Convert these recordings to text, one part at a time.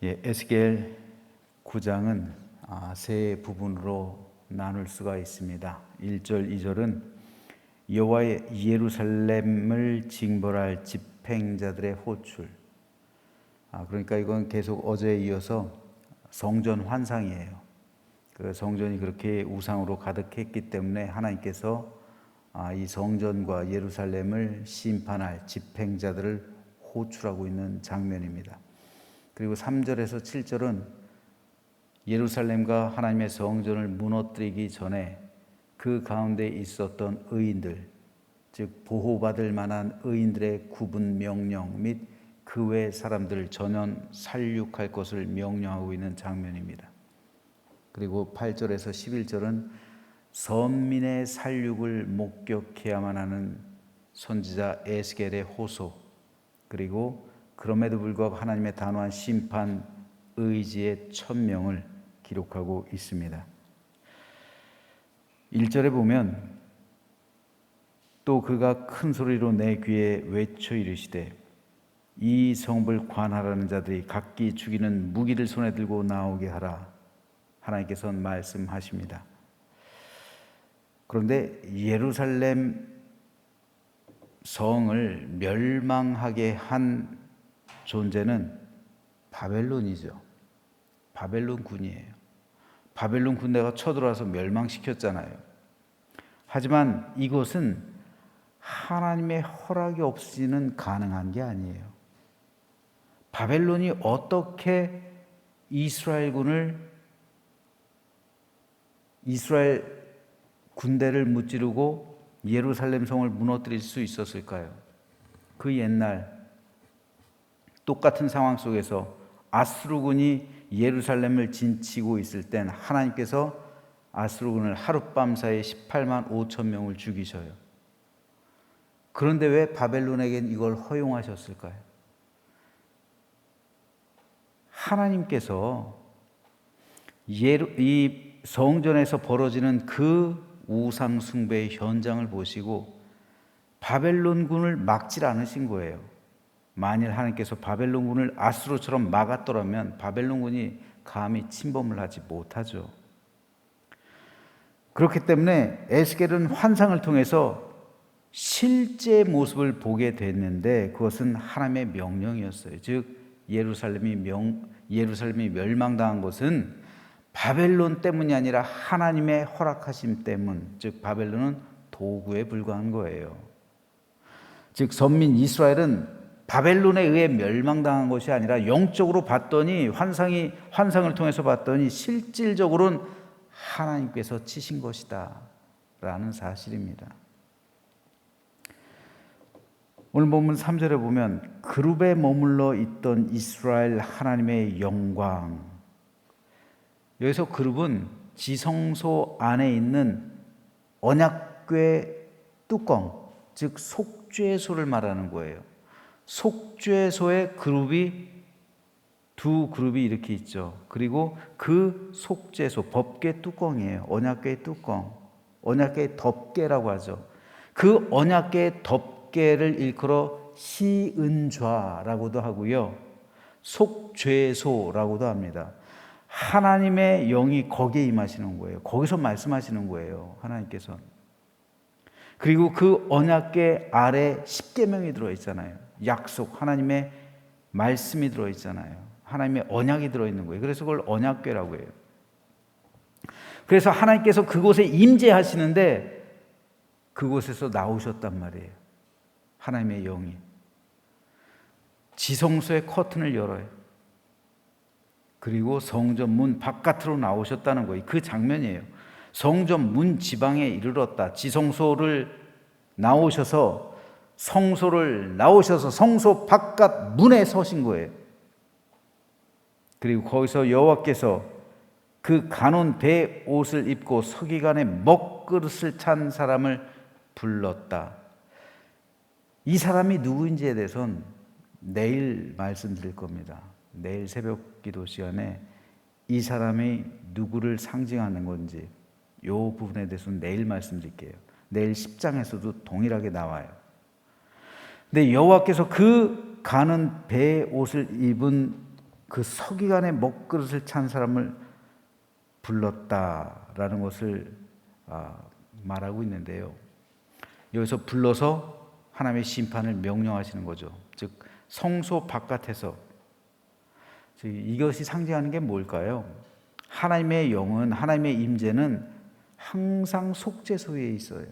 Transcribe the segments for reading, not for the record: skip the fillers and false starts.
에스겔 9장은 세 부분으로 나눌 수가 있습니다. 1절, 2절은 여호와의 예루살렘을 징벌할 집행자들의 호출. 그러니까 이건 계속 어제에 이어서 성전 환상이에요. 그 성전이 그렇게 우상으로 가득했기 때문에 하나님께서 이 성전과 예루살렘을 심판할 집행자들을 호출하고 있는 장면입니다. 그리고 3절에서 7절은 예루살렘과 하나님의 성전을 무너뜨리기 전에 그 가운데 있었던 의인들, 즉 보호받을 만한 의인들의 구분 명령 및 그 외 사람들을 전원 살육할 것을 명령하고 있는 장면입니다. 그리고 8절에서 11절은 선민의 살육을 목격해야만 하는 선지자 에스겔의 호소, 그리고 그럼에도 불구하고 하나님의 단호한 심판 의지의 천명을 기록하고 있습니다. 1절에 보면 또 그가 큰 소리로 내 귀에 외쳐 이르시되 이 성읍을 관할하는 자들이 각기 죽이는 무기를 손에 들고 나오게 하라. 하나님께서는 말씀하십니다. 그런데 예루살렘 성을 멸망하게 한 존재는 바벨론이죠. 바벨론 군이에요. 바벨론 군대가 쳐들어와서 멸망시켰잖아요. 하지만 이것은 하나님의 허락이 없이는 가능한 게 아니에요. 바벨론이 어떻게 이스라엘 군대를 무찌르고 예루살렘 성을 무너뜨릴 수 있었을까요? 그 옛날 똑같은 상황 속에서 아수르군이 예루살렘을 진치고 있을 땐 하나님께서 아수르군을 하룻밤 사이에 18만 5천 명을 죽이셔요. 그런데 왜 바벨론에겐 이걸 허용하셨을까요? 하나님께서 이 성전에서 벌어지는 그 우상 숭배의 현장을 보시고 바벨론군을 막질 않으신 거예요. 만일 하나님께서 바벨론군을 아수르처럼 막았더라면 바벨론군이 감히 침범을 하지 못하죠. 그렇기 때문에 에스겔은 환상을 통해서 실제 모습을 보게 됐는데 그것은 하나님의 명령이었어요. 즉 예루살렘이 멸망당한 것은 바벨론 때문이 아니라 하나님의 허락하심 때문, 즉 바벨론은 도구에 불과한 거예요. 즉 선민 이스라엘은 바벨론에 의해 멸망당한 것이 아니라 영적으로 봤더니 환상을 통해서 봤더니 실질적으로는 하나님께서 치신 것이다 라는 사실입니다. 오늘 본문 3절에 보면 그룹에 머물러 있던 이스라엘 하나님의 영광, 여기서 그룹은 지성소 안에 있는 언약궤 뚜껑, 즉 속죄소를 말하는 거예요. 속죄소에 두 그룹이 이렇게 있죠. 그리고 그 속죄소, 법궤 뚜껑이에요. 언약궤 뚜껑, 언약궤 덮개라고 하죠. 그 언약궤 덮개를 일컬어 시은좌라고도 하고요, 속죄소라고도 합니다. 하나님의 영이 거기에 임하시는 거예요. 거기서 말씀하시는 거예요, 하나님께서. 그리고 그 언약궤 아래 십계명이 들어있잖아요. 약속, 하나님의 말씀이 들어있잖아요. 하나님의 언약이 들어있는 거예요. 그래서 그걸 언약궤라고 해요. 그래서 하나님께서 그곳에 임재하시는데 그곳에서 나오셨단 말이에요. 하나님의 영이 지성소의 커튼을 열어요. 그리고 성전 문 바깥으로 나오셨다는 거예요. 그 장면이에요. 성전 문 지방에 이르렀다. 지성소를 나오셔서 성소 바깥 문에 서신 거예요. 그리고 거기서 여호와께서 그 가논 배 옷을 입고 서기관의 먹그릇을 찬 사람을 불렀다. 이 사람이 누구인지에 대해서는 내일 말씀드릴 겁니다. 내일 새벽 기도 시간에 이 사람이 누구를 상징하는 건지 이 부분에 대해서는 내일 말씀드릴게요. 내일 10장에서도 동일하게 나와요. 근데 여호와께서 그 가는 배 옷을 입은 그 서기관의 먹그릇을 찬 사람을 불렀다라는 것을 말하고 있는데요. 여기서 불러서 하나님의 심판을 명령하시는 거죠. 즉 성소 바깥에서. 이것이 상징하는 게 뭘까요? 하나님의 영은, 하나님의 임재는 항상 속죄소에 있어요.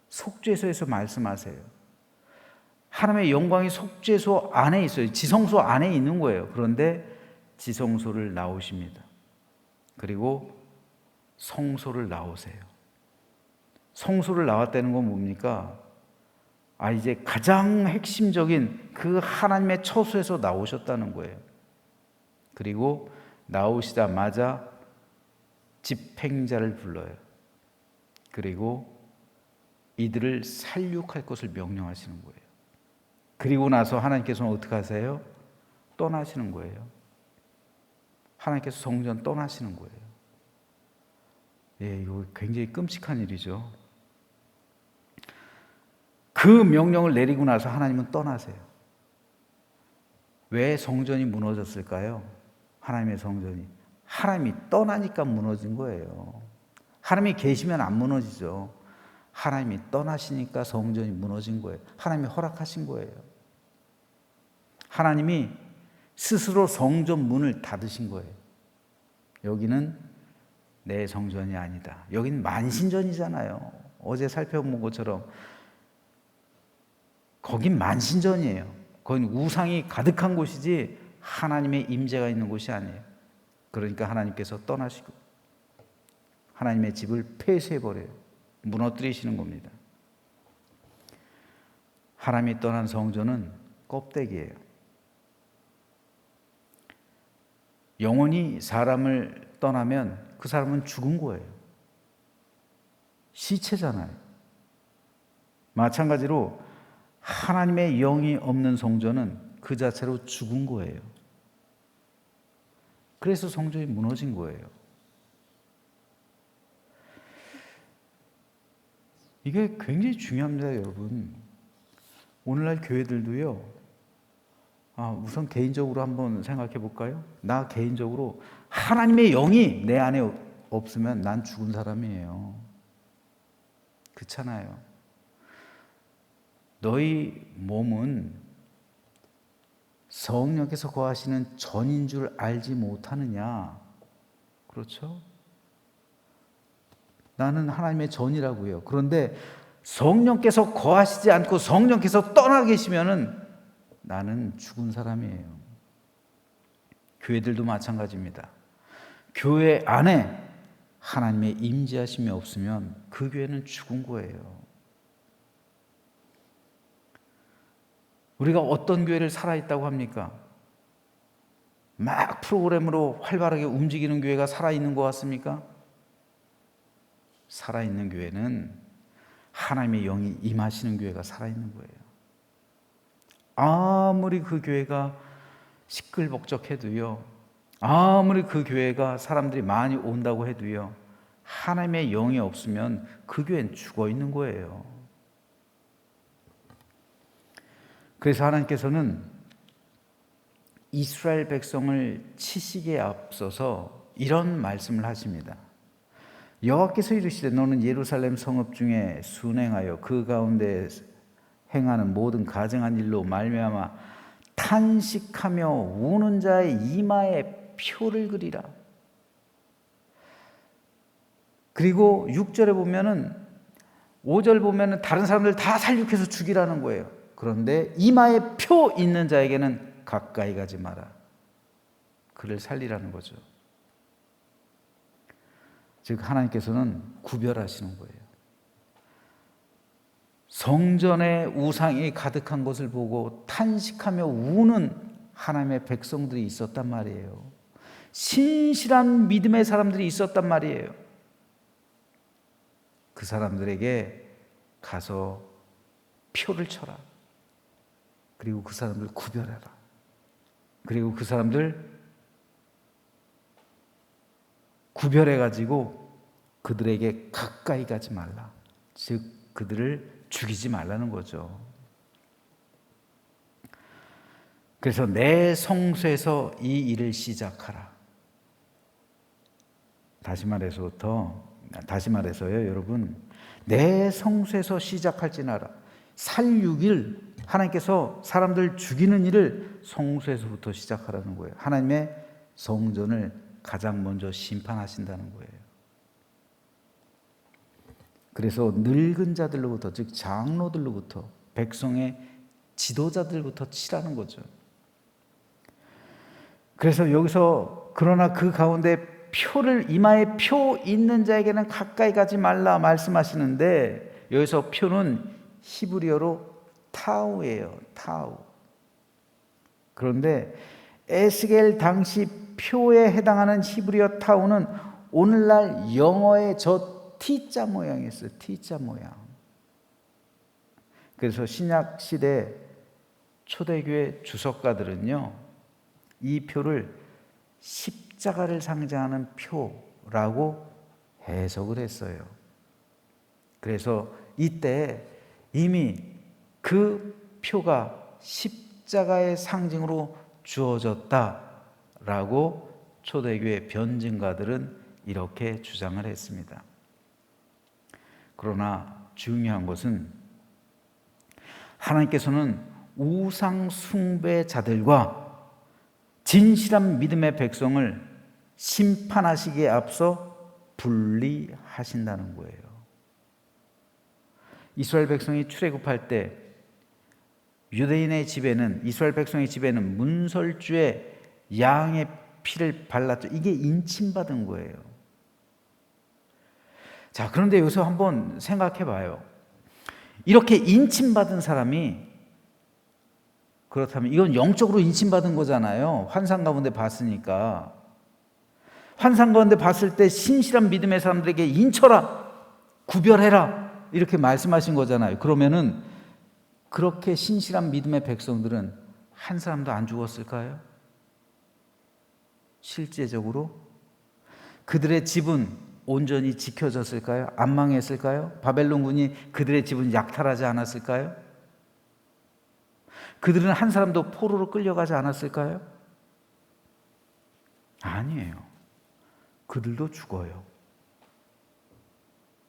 속죄소에서 말씀하세요. 하나님의 영광이 속죄소 안에 있어요. 지성소 안에 있는 거예요. 그런데 지성소를 나오십니다. 그리고 성소를 나오세요. 성소를 나왔다는 건 뭡니까? 이제 가장 핵심적인 그 하나님의 처소에서 나오셨다는 거예요. 그리고 나오시자마자 집행자를 불러요. 그리고 이들을 살육할 것을 명령하시는 거예요. 그리고 나서 하나님께서는 어떻게 하세요? 떠나시는 거예요. 하나님께서 성전 떠나시는 거예요. 이거 굉장히 끔찍한 일이죠. 그 명령을 내리고 나서 하나님은 떠나세요. 왜 성전이 무너졌을까요? 하나님의 성전이. 하나님이 떠나니까 무너진 거예요. 하나님이 계시면 안 무너지죠. 하나님이 떠나시니까 성전이 무너진 거예요. 하나님이 허락하신 거예요. 하나님이 스스로 성전 문을 닫으신 거예요. 여기는 내 성전이 아니다. 여긴 만신전이잖아요. 어제 살펴본 것처럼 거긴 만신전이에요. 거긴 우상이 가득한 곳이지 하나님의 임재가 있는 곳이 아니에요. 그러니까 하나님께서 떠나시고 하나님의 집을 폐쇄해버려요. 무너뜨리시는 겁니다. 하나님이 떠난 성전은 껍데기예요. 영혼이 사람을 떠나면 그 사람은 죽은 거예요. 시체잖아요. 마찬가지로 하나님의 영이 없는 성전은 그 자체로 죽은 거예요. 그래서 성전이 무너진 거예요. 이게 굉장히 중요합니다, 여러분. 오늘날 교회들도요. 우선 개인적으로 한번 생각해 볼까요? 나 개인적으로 하나님의 영이 내 안에 없으면 난 죽은 사람이에요. 그렇잖아요. 너희 몸은 성령께서 거하시는 전인 줄 알지 못하느냐? 그렇죠? 나는 하나님의 전이라고요. 그런데 성령께서 거하시지 않고 성령께서 떠나 계시면은 나는 죽은 사람이에요. 교회들도 마찬가지입니다. 교회 안에 하나님의 임재하심이 없으면 그 교회는 죽은 거예요. 우리가 어떤 교회를 살아있다고 합니까? 막 프로그램으로 활발하게 움직이는 교회가 살아있는 것 같습니까? 살아있는 교회는 하나님의 영이 임하시는 교회가 살아있는 거예요. 아무리 그 교회가 시끌벅적해도요, 아무리 그 교회가 사람들이 많이 온다고 해도요, 하나님의 영이 없으면 그 교회는 죽어 있는 거예요. 그래서 하나님께서는 이스라엘 백성을 치시기에 앞서서 이런 말씀을 하십니다. 여호와께서 이르시되 너는 예루살렘 성읍 중에 순행하여 그 가운데 행하는 모든 가증한 일로 말미암아 탄식하며 우는 자의 이마에 표를 그리라. 그리고 6절에 보면은 5절 보면은 다른 사람들 다 살육해서 죽이라는 거예요. 그런데 이마에 표 있는 자에게는 가까이 가지 마라. 그를 살리라는 거죠. 즉 하나님께서는 구별하시는 거예요. 성전에 우상이 가득한 것을 보고 탄식하며 우는 하나님의 백성들이 있었단 말이에요. 신실한 믿음의 사람들이 있었단 말이에요. 그 사람들에게 가서 표를 쳐라. 그리고 그 사람들 구별해라. 그리고 그 사람들 구별해가지고 그들에게 가까이 가지 말라. 즉 그들을 죽이지 말라는 거죠. 그래서 내 성소에서 이 일을 시작하라. 다시 말해서요, 여러분. 내 성소에서 시작할지나라. 살육일 하나님께서 사람들 죽이는 일을 성소에서부터 시작하라는 거예요. 하나님의 성전을 가장 먼저 심판하신다는 거예요. 그래서 늙은 자들로부터, 즉 장로들로부터, 백성의 지도자들부터 치라는 거죠. 그래서 여기서 그러나 그 가운데 표를, 이마에 표 있는 자에게는 가까이 가지 말라 말씀하시는데, 여기서 표는 히브리어로 타우예요. 타우. 그런데 에스겔 당시 표에 해당하는 히브리어 타우는 오늘날 영어의 저 T자 모양이었어요. T자 모양. 그래서 신약 시대 초대교회 주석가들은요, 이 표를 십자가를 상징하는 표라고 해석을 했어요. 그래서 이때 이미 그 표가 십자가의 상징으로 주어졌다라고 초대교회 변증가들은 이렇게 주장을 했습니다. 그러나 중요한 것은 하나님께서는 우상 숭배자들과 진실한 믿음의 백성을 심판하시기에 앞서 분리하신다는 거예요. 이스라엘 백성이 출애굽할 때 유대인의 집에는, 이스라엘 백성의 집에는 문설주에 양의 피를 발랐죠. 이게 인침받은 거예요. 자, 그런데 여기서 한번 생각해 봐요. 이렇게 인침받은 사람이, 그렇다면 이건 영적으로 인침받은 거잖아요. 환상 가운데 봤으니까. 환상 가운데 봤을 때 신실한 믿음의 사람들에게 인쳐라, 구별해라, 이렇게 말씀하신 거잖아요. 그러면은 그렇게 신실한 믿음의 백성들은 한 사람도 안 죽었을까요? 실제적으로 그들의 집은 온전히 지켜졌을까요? 안 망했을까요? 바벨론군이 그들의 집은 약탈하지 않았을까요? 그들은 한 사람도 포로로 끌려가지 않았을까요? 아니에요. 그들도 죽어요.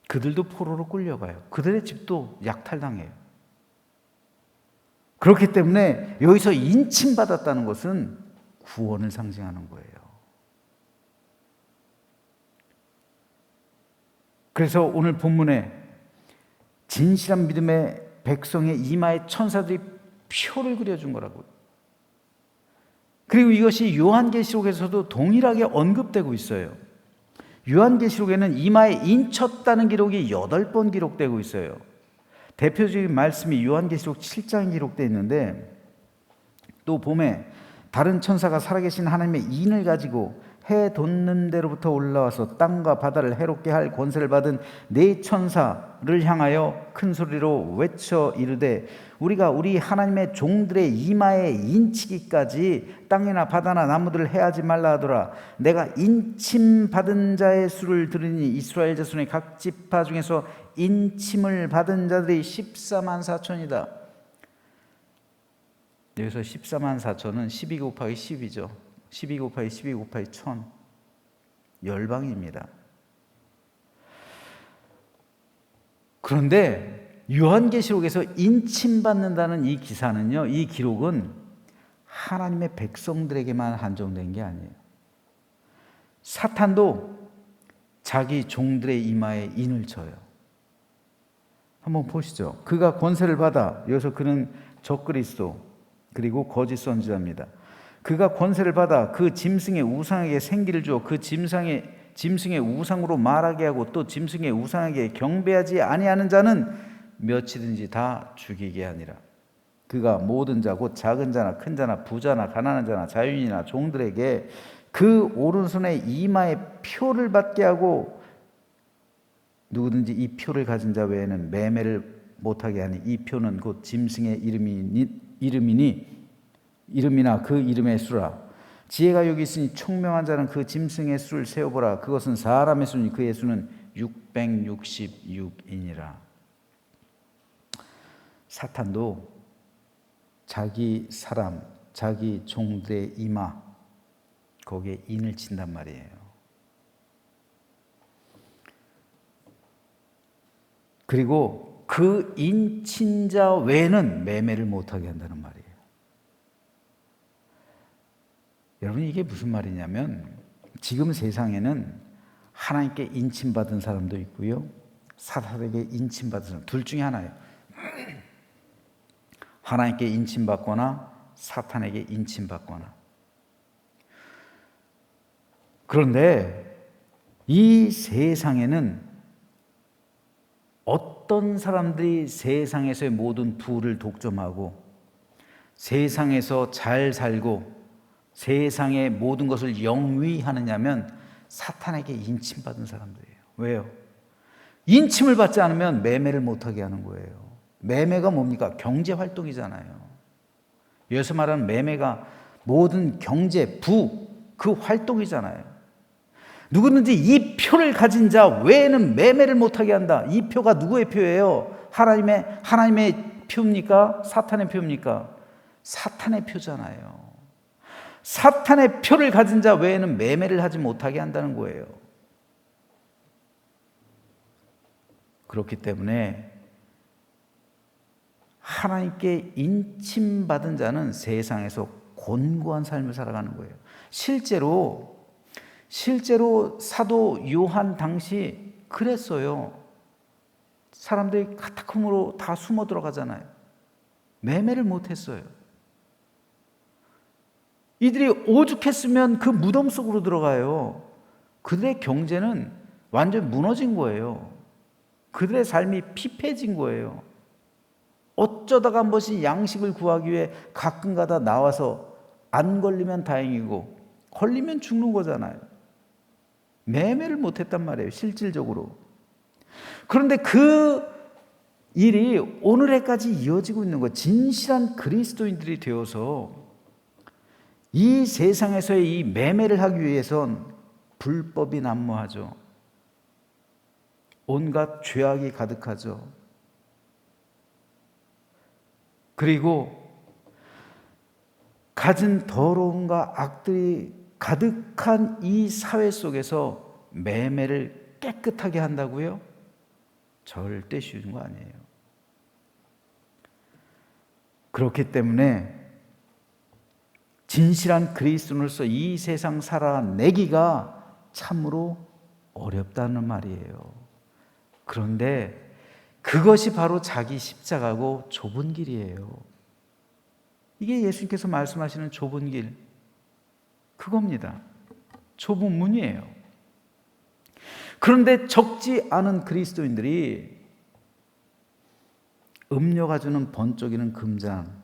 그들도 포로로 끌려가요. 그들의 집도 약탈당해요. 그렇기 때문에 여기서 인침받았다는 것은 구원을 상징하는 거예요. 그래서 오늘 본문에 진실한 믿음의 백성의 이마에 천사들이 표를 그려준 거라고요. 그리고 이것이 요한계시록에서도 동일하게 언급되고 있어요. 요한계시록에는 이마에 인쳤다는 기록이 8번 기록되고 있어요. 대표적인 말씀이 요한계시록 7장에 기록되어 있는데, 또 봄에 다른 천사가 살아계신 하나님의 인을 가지고 해 돋는 데로부터 올라와서 땅과 바다를 해롭게 할 권세를 받은 네 천사를 향하여 큰 소리로 외쳐 이르되, 우리가 우리 하나님의 종들의 이마에 인치기까지 땅이나 바다나 나무들을 해하지 말라 하더라. 내가 인침 받은 자의 수를 들으니 이스라엘 자손의 각 지파 중에서 인침을 받은 자들이 14만 4천이다. 여기서 14만 4천은 12 곱하기 10이죠. 12 곱하기 12 곱하기 1000, 열방입니다. 그런데 요한계시록에서 인침받는다는 이 기사는요, 이 기록은 하나님의 백성들에게만 한정된 게 아니에요. 사탄도 자기 종들의 이마에 인을 쳐요. 한번 보시죠. 그가 권세를 받아, 여기서 그는 적그리스도 그리고 거짓 선지자입니다. 그가 권세를 받아 그 짐승의 우상에게 생기를 주어 그 짐승의 우상으로 말하게 하고 또 짐승의 우상에게 경배하지 아니하는 자는 몇이든지 다 죽이게 하니라. 그가 모든 자 곧 작은 자나 큰 자나 부자나 가난한 자나 자유인이나 종들에게 그 오른손에 이마에 표를 받게 하고 누구든지 이 표를 가진 자 외에는 매매를 못하게 하니 이 표는 곧 짐승의 이름이나 그 이름의 수라. 지혜가 여기 있으니 총명한 자는 그 짐승의 수를 세어보라. 그것은 사람의 수니 그의 수는 666이니라. 사탄도 자기 사람, 자기 종들의 이마 거기에 인을 친단 말이에요. 그리고 그 인친자 외에는 매매를 못하게 한다는 말이에요. 여러분, 이게 무슨 말이냐면 지금 세상에는 하나님께 인침받은 사람도 있고요, 사탄에게 인침받은 사람, 둘 중에 하나예요. 하나님께 인침받거나 사탄에게 인침받거나. 그런데 이 세상에는 어떤 사람들이 세상에서의 모든 부를 독점하고 세상에서 잘 살고 세상의 모든 것을 영위하느냐면 사탄에게 인침받은 사람들이에요. 왜요? 인침을 받지 않으면 매매를 못하게 하는 거예요. 매매가 뭡니까? 경제활동이잖아요. 여기서 말하는 매매가 모든 경제, 부, 그 활동이잖아요. 누구든지 이 표를 가진 자 외에는 매매를 못하게 한다. 이 표가 누구의 표예요? 하나님의 표입니까? 사탄의 표입니까? 사탄의 표잖아요. 사탄의 표를 가진 자 외에는 매매를 하지 못하게 한다는 거예요. 그렇기 때문에 하나님께 인침받은 자는 세상에서 곤고한 삶을 살아가는 거예요. 실제로 사도 요한 당시 그랬어요. 사람들이 카타콤으로 다 숨어 들어가잖아요. 매매를 못했어요. 이들이 오죽했으면 그 무덤 속으로 들어가요. 그들의 경제는 완전 무너진 거예요. 그들의 삶이 피폐해진 거예요. 어쩌다가 한 번씩 양식을 구하기 위해 가끔가다 나와서 안 걸리면 다행이고 걸리면 죽는 거잖아요. 매매를 못했단 말이에요, 실질적으로. 그런데 그 일이 오늘에까지 이어지고 있는 거예요. 진실한 그리스도인들이 되어서 이 세상에서의 이 매매를 하기 위해선 불법이 난무하죠. 온갖 죄악이 가득하죠. 그리고 가진 더러움과 악들이 가득한 이 사회 속에서 매매를 깨끗하게 한다고요? 절대 쉬운 거 아니에요. 그렇기 때문에 진실한 그리스도인으로서 이 세상 살아내기가 참으로 어렵다는 말이에요. 그런데 그것이 바로 자기 십자가고 좁은 길이에요. 이게 예수님께서 말씀하시는 좁은 길, 그겁니다. 좁은 문이에요. 그런데 적지 않은 그리스도인들이 음료가 주는 번쩍이는 금잔,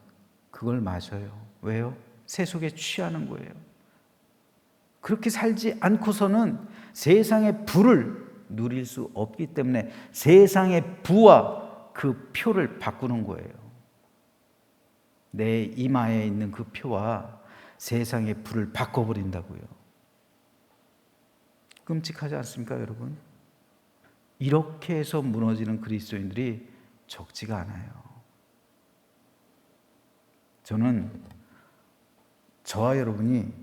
그걸 마셔요. 왜요? 세속에 취하는 거예요. 그렇게 살지 않고서는 세상의 부를 누릴 수 없기 때문에 세상의 부와 그 표를 바꾸는 거예요. 내 이마에 있는 그 표와 세상의 부를 바꿔버린다고요. 끔찍하지 않습니까, 여러분? 이렇게 해서 무너지는 그리스도인들이 적지가 않아요. 저는 저와 여러분이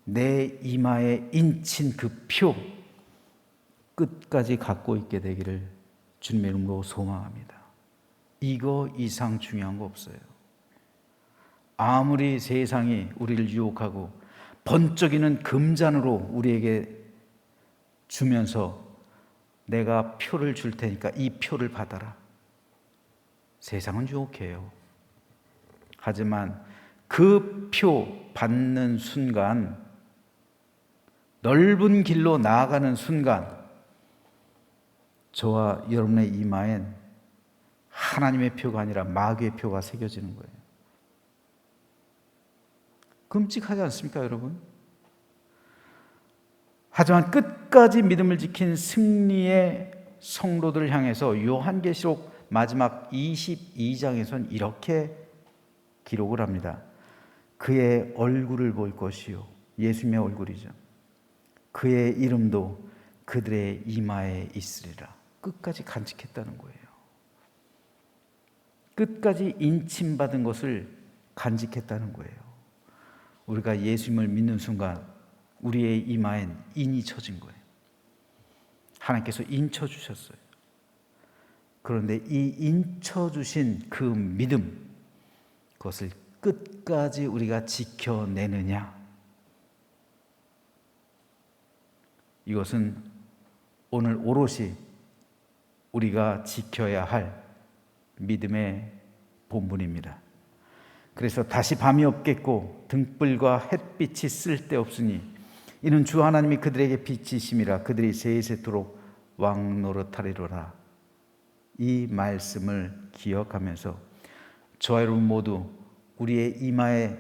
내 이마에 인친 그 표 끝까지 갖고 있게 되기를 주님의 이름으로 소망합니다. 이거 이상 중요한 거 없어요. 아무리 세상이 우리를 유혹하고 번쩍이는 금잔으로 우리에게 주면서 내가 표를 줄 테니까 이 표를 받아라. 세상은 유혹해요. 하지만 그 표 받는 순간, 넓은 길로 나아가는 순간 저와 여러분의 이마엔 하나님의 표가 아니라 마귀의 표가 새겨지는 거예요. 끔찍하지 않습니까, 여러분? 하지만 끝까지 믿음을 지킨 승리의 성도들을 향해서 요한계시록 마지막 22장에서는 이렇게 기록을 합니다. 그의 얼굴을 볼 것이요, 예수님의 얼굴이죠. 그의 이름도 그들의 이마에 있으리라. 끝까지 간직했다는 거예요. 끝까지 인침받은 것을 간직했다는 거예요. 우리가 예수님을 믿는 순간 우리의 이마엔 인이 쳐진 거예요. 하나님께서 인쳐 주셨어요. 그런데 이 인쳐 주신 그 믿음, 그것을 끝까지 우리가 지켜내느냐, 이것은 오늘 오롯이 우리가 지켜야 할 믿음의 본분입니다. 그래서 다시 밤이 없겠고 등불과 햇빛이 쓸데없으니 이는 주 하나님이 그들에게 빛이심이라 그들이 세세토록 왕노릇하리로라. 이 말씀을 기억하면서 저와 여러분 모두 우리의 이마에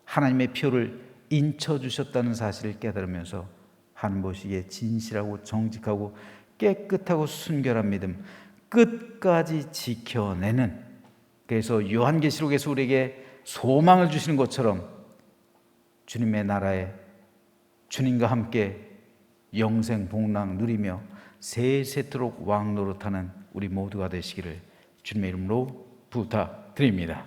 하나님의 표를 인쳐 주셨다는 사실을 깨달으면서 하는 보시기에 진실하고 정직하고 깨끗하고 순결한 믿음 끝까지 지켜내는, 그래서 요한계시록에서 우리에게 소망을 주시는 것처럼 주님의 나라에 주님과 함께 영생 복락 누리며 세세토록 왕노릇하는 우리 모두가 되시기를 주님의 이름으로 부탁드립니다.